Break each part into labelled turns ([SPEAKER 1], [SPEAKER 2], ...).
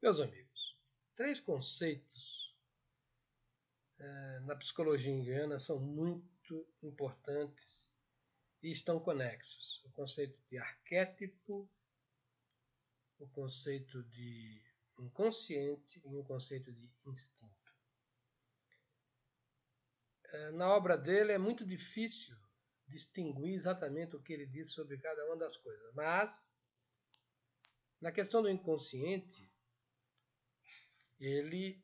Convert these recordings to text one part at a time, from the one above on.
[SPEAKER 1] Meus amigos, três conceitos na psicologia junguiana são muito importantes e estão conexos. O conceito de arquétipo, o conceito de inconsciente e o conceito de instinto. Na obra dele é muito difícil distinguir exatamente o que ele diz sobre cada uma das coisas, mas na questão do inconsciente, ele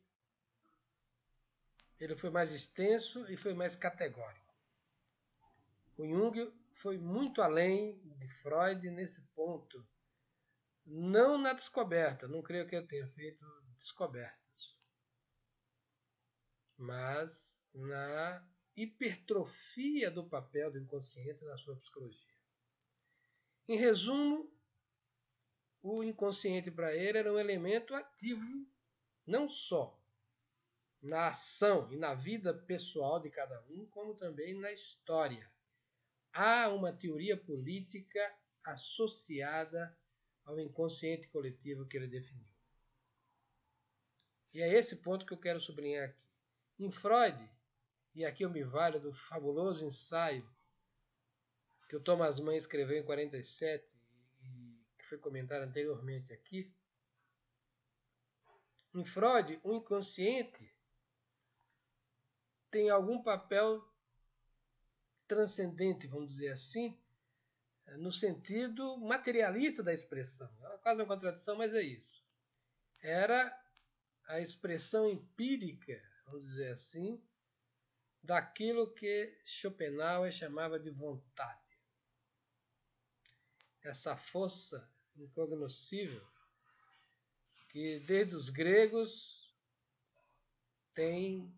[SPEAKER 1] foi mais extenso e foi mais categórico. O Jung foi muito além de Freud nesse ponto. Não na descoberta, não creio que ele tenha feito descobertas, mas na hipertrofia do papel do inconsciente na sua psicologia. Em resumo, o inconsciente para ele era um elemento ativo, não só na ação e na vida pessoal de cada um, como também na história. Há uma teoria política associada ao inconsciente coletivo que ele definiu. E é esse ponto que eu quero sublinhar aqui. Em Freud, e aqui eu me valho do fabuloso ensaio que o Thomas Mann escreveu em 1947 e que foi comentado anteriormente aqui, em Freud, o inconsciente tem algum papel transcendente, vamos dizer assim, no sentido materialista da expressão. É quase uma contradição, mas é isso. Era a expressão empírica, vamos dizer assim, daquilo que Schopenhauer chamava de vontade. Essa força incognoscível que desde os gregos tem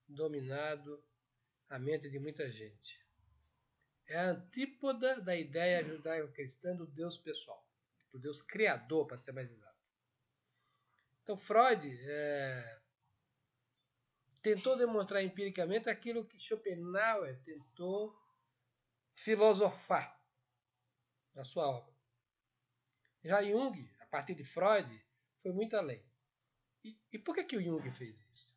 [SPEAKER 1] dominado a mente de muita gente. É a antípoda da ideia judaico-cristã do Deus pessoal, do Deus criador, para ser mais exato. Então Freud tentou demonstrar empiricamente aquilo que Schopenhauer tentou filosofar na sua obra. Já Jung, a partir de Freud, foi muito além. E por que o Jung fez isso?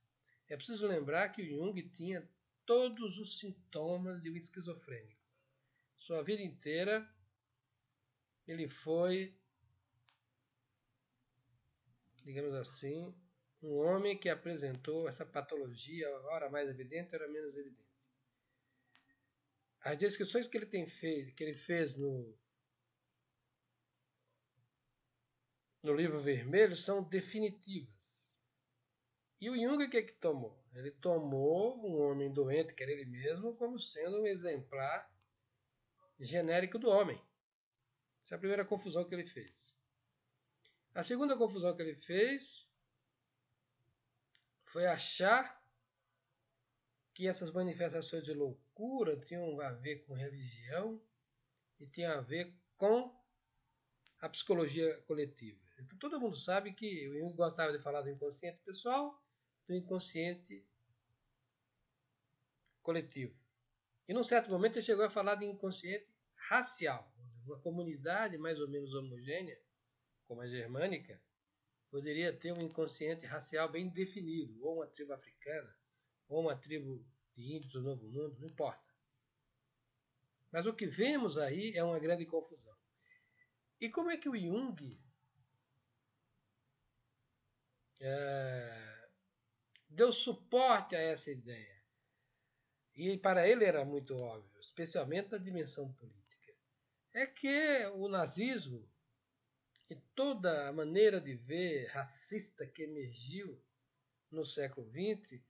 [SPEAKER 1] É preciso lembrar que o Jung tinha todos os sintomas de um esquizofrênico. Sua vida inteira ele foi, digamos assim, um homem que apresentou essa patologia, ora mais evidente, ora menos evidente. As descrições que ele fez no livro vermelho são definitivas. E o Jung o que tomou? Ele tomou um homem doente, que era ele mesmo, como sendo um exemplar genérico do homem. Essa é a primeira confusão que ele fez. A segunda confusão que ele fez foi achar que essas manifestações de loucura tinham a ver com religião e tinham a ver com a psicologia coletiva. Então, todo mundo sabe que o Jung gostava de falar do inconsciente pessoal, do inconsciente coletivo. E num certo momento ele chegou a falar de inconsciente racial. Uma comunidade mais ou menos homogênea, como a germânica, poderia ter um inconsciente racial bem definido, ou uma tribo africana, ou uma tribo de índios do Novo Mundo, não importa. Mas o que vemos aí é uma grande confusão. E como é que o Jung deu suporte a essa ideia? E para ele era muito óbvio, especialmente na dimensão política. É que o nazismo e toda a maneira de ver racista que emergiu no século XX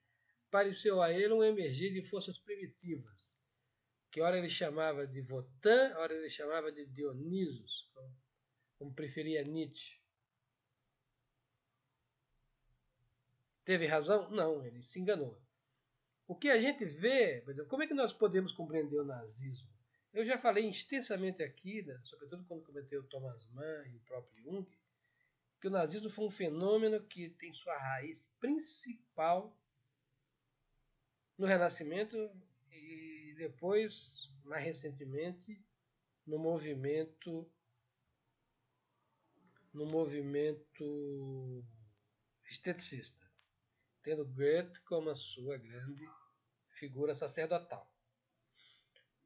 [SPEAKER 1] pareceu a ele um emergir de forças primitivas, que ora ele chamava de Wotan, ora ele chamava de Dionisos, como preferia Nietzsche. Teve razão? Não, ele se enganou. O que a gente vê, por exemplo, como é que nós podemos compreender o nazismo? Eu já falei extensamente aqui, né, sobretudo quando comentei o Thomas Mann e o próprio Jung, que o nazismo foi um fenômeno que tem sua raiz principal no Renascimento e depois, mais recentemente, no movimento esteticista, tendo Goethe como a sua grande figura sacerdotal.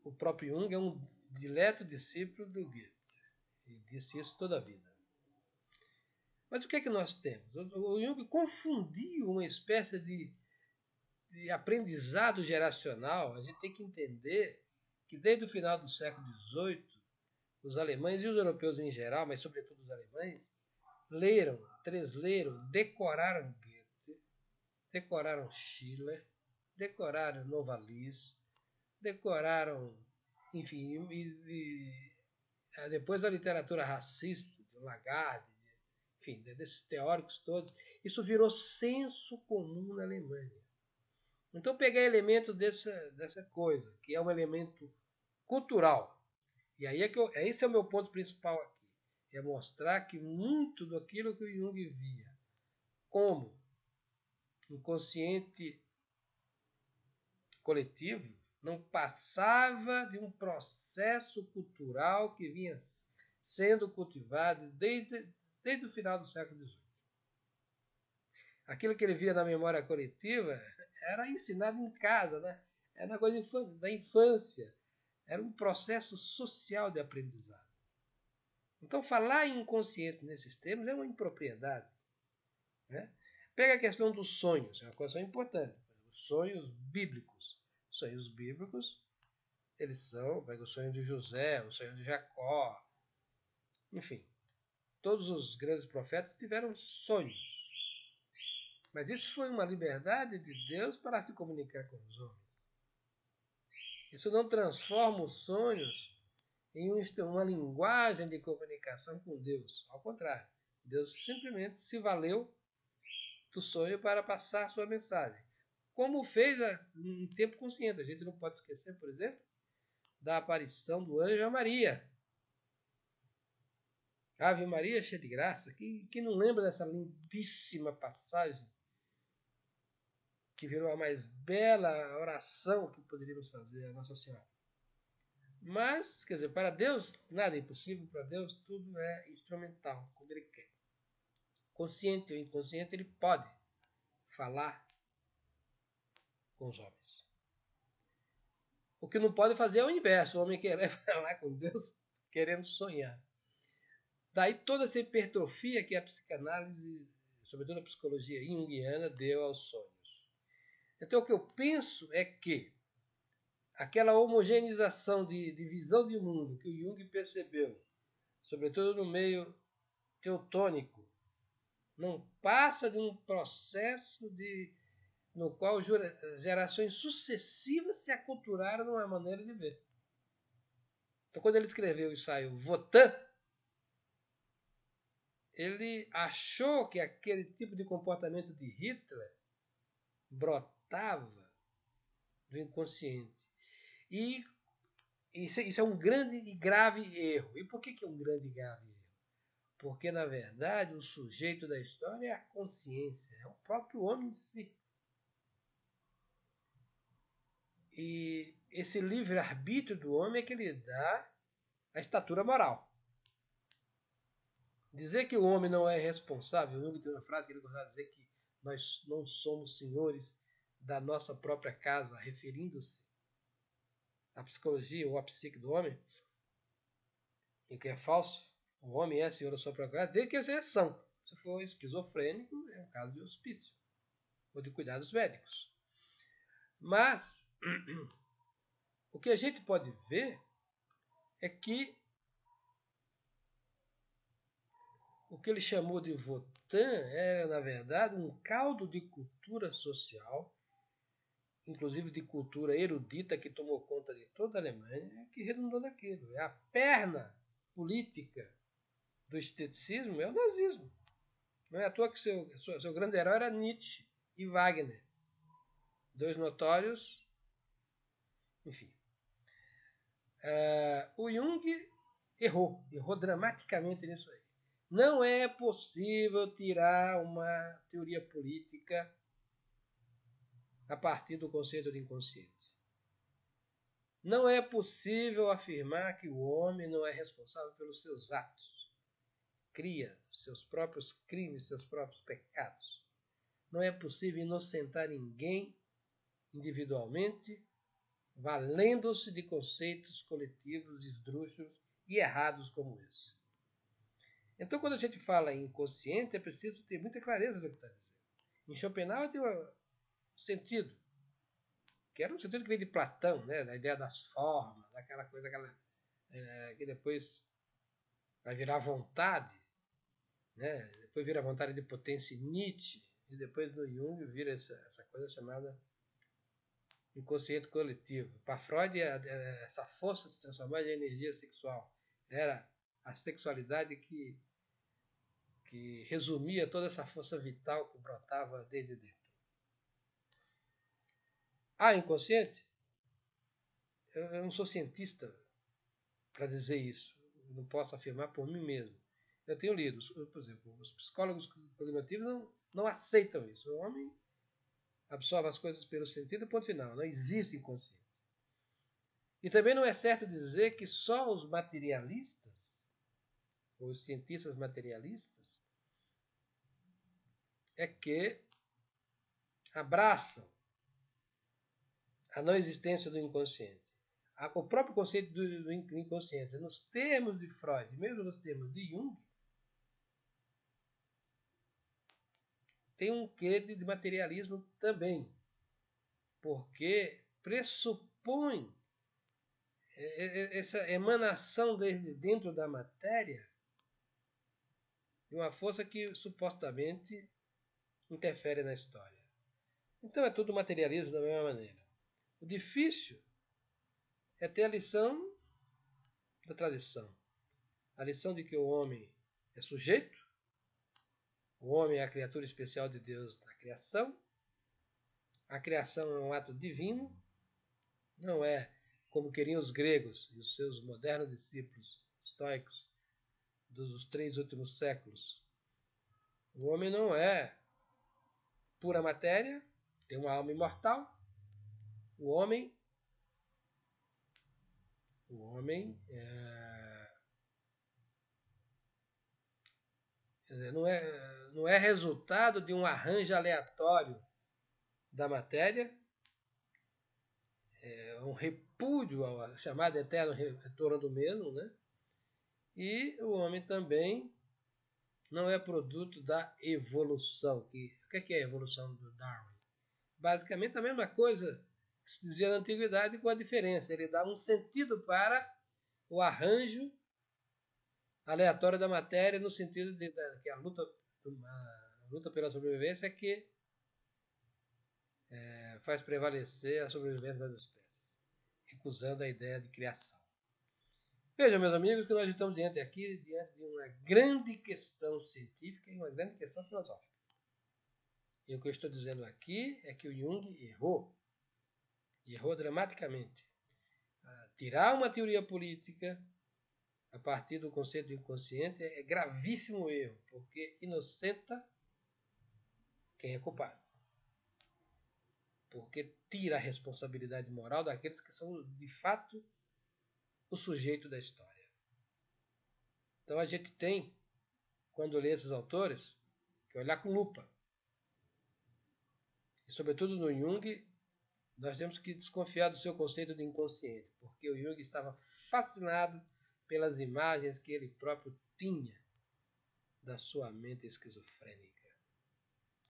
[SPEAKER 1] O próprio Jung é um dileto discípulo do Goethe, e disse isso toda a vida. Mas o que é que nós temos? O Jung confundiu uma espécie de aprendizado geracional. A gente tem que entender que desde o final do século XVIII, os alemães e os europeus em geral, mas sobretudo os alemães, leram, tresleram, decoraram Goethe, decoraram Schiller, decoraram Novalis, decoraram, enfim, depois da literatura racista, de Lagarde, enfim, desses teóricos todos, isso virou senso comum na Alemanha. Então, pegar elementos dessa coisa, que é um elemento cultural. E aí esse é o meu ponto principal aqui. É mostrar que muito daquilo que o Jung via como inconsciente coletivo não passava de um processo cultural que vinha sendo cultivado desde o final do século XVIII. Aquilo que ele via na memória coletiva era ensinado em casa, né? Era uma coisa da infância. Era um processo social de aprendizado. Então, falar em inconsciente nesses termos é uma impropriedade. Né? Pega a questão dos sonhos, é uma coisa importante. Os sonhos bíblicos. Os sonhos bíblicos, eles são, pega o sonho de José, o sonho de Jacó, enfim. Todos os grandes profetas tiveram sonhos. Mas isso foi uma liberdade de Deus para se comunicar com os homens. Isso não transforma os sonhos em uma linguagem de comunicação com Deus. Ao contrário, Deus simplesmente se valeu do sonho para passar a sua mensagem. Como fez em tempo consciente. A gente não pode esquecer, por exemplo, da aparição do anjo a Maria. Ave Maria, cheia de graça. Quem não lembra dessa lindíssima passagem que virou a mais bela oração que poderíamos fazer a Nossa Senhora? Mas, quer dizer, para Deus nada é impossível, para Deus tudo é instrumental, quando Ele quer. Consciente ou inconsciente, Ele pode falar com os homens. O que não pode fazer é o inverso, o homem querer falar com Deus querendo sonhar. Daí toda essa hipertrofia que a psicanálise, sobretudo a psicologia junguiana, deu aos sonhos. Então o que eu penso é que aquela homogeneização de visão de mundo que o Jung percebeu, sobretudo no meio teutônico, não passa de um processo no qual gerações sucessivas se aculturaram numa maneira de ver. Então, quando ele escreveu o ensaio Wotan, ele achou que aquele tipo de comportamento de Hitler brotava do inconsciente. E isso é um grande e grave erro. E por que é um grande e grave erro? Porque, na verdade, o sujeito da história é a consciência, é o próprio homem em si. E esse livre-arbítrio do homem é que lhe dá a estatura moral. Dizer que o homem não é responsável, o Jung tem uma frase que ele gostava de dizer que nós não somos senhores da nossa própria casa, referindo-se à psicologia ou à psique do homem, e que é falso. O homem é senhor da sua própria casa, desde que a exceção. Se for esquizofrênico, é um caso de hospício ou de cuidados médicos. Mas o que a gente pode ver é que o que ele chamou de Wotan era, na verdade, um caldo de cultura social, inclusive de cultura erudita que tomou conta de toda a Alemanha, que redundou naquilo. É a perna política do esteticismo, é o nazismo. Não é à toa que seu grande herói era Nietzsche e Wagner. Dois notórios, enfim. O Jung errou dramaticamente nisso aí. Não é possível tirar uma teoria política a partir do conceito de inconsciente. Não é possível afirmar que o homem não é responsável pelos seus atos. Cria seus próprios crimes, seus próprios pecados. não é possível inocentar ninguém individualmente, valendo-se de conceitos coletivos esdrúxulos e errados como esse. Então, quando a gente fala em inconsciente, é preciso ter muita clareza do que está dizendo. Em Schopenhauer tem um sentido, que era um sentido que veio de Platão, né? Da ideia das formas, aquela coisa que depois vai virar vontade, né? Depois vira vontade de potência em Nietzsche, e depois no Jung vira essa coisa chamada inconsciente coletivo. Para Freud, essa força se transformou em energia sexual. Era a sexualidade que resumia toda essa força vital que brotava desde dentro. Inconsciente? Eu não sou cientista para dizer isso. Eu não posso afirmar por mim mesmo. Eu tenho lido, por exemplo, os psicólogos cognitivos não aceitam isso. O homem absorve as coisas pelo sentido, ponto final. Não existe inconsciente. E também não é certo dizer que só os materialistas, ou os cientistas materialistas, é que abraçam a não existência do inconsciente. O próprio conceito do inconsciente, nos termos de Freud, mesmo nos termos de Jung, tem um quê de materialismo também, porque pressupõe essa emanação desde dentro da matéria de uma força que supostamente interfere na história. Então é tudo materialismo da mesma maneira. O difícil é ter a lição da tradição. A lição de que o homem é sujeito, o homem é a criatura especial de Deus na criação, a criação é um ato divino, não é como queriam os gregos e os seus modernos discípulos estoicos dos 3 últimos séculos. O homem não é pura matéria, tem uma alma imortal. O homem não é resultado de um arranjo aleatório da matéria, é um repúdio ao chamado eterno retorno do mesmo, né? E o homem também não é produto da evolução. O que é a evolução do Darwin? Basicamente a mesma coisa que se dizia na antiguidade, com a diferença. Ele dá um sentido para o arranjo aleatório da matéria, no sentido de que a luta pela sobrevivência é que faz prevalecer a sobrevivência das espécies, recusando a ideia de criação. Vejam, meus amigos, que nós estamos diante de uma grande questão científica e uma grande questão filosófica. E o que eu estou dizendo aqui é que o Jung errou. E errou dramaticamente. Tirar uma teoria política a partir do conceito do inconsciente é gravíssimo erro, porque inocenta quem é culpado. Porque tira a responsabilidade moral daqueles que são, de fato, o sujeito da história. Então a gente tem, quando lê esses autores, que olhar com lupa. E sobretudo no Jung, nós temos que desconfiar do seu conceito de inconsciente, porque o Jung estava fascinado pelas imagens que ele próprio tinha da sua mente esquizofrênica.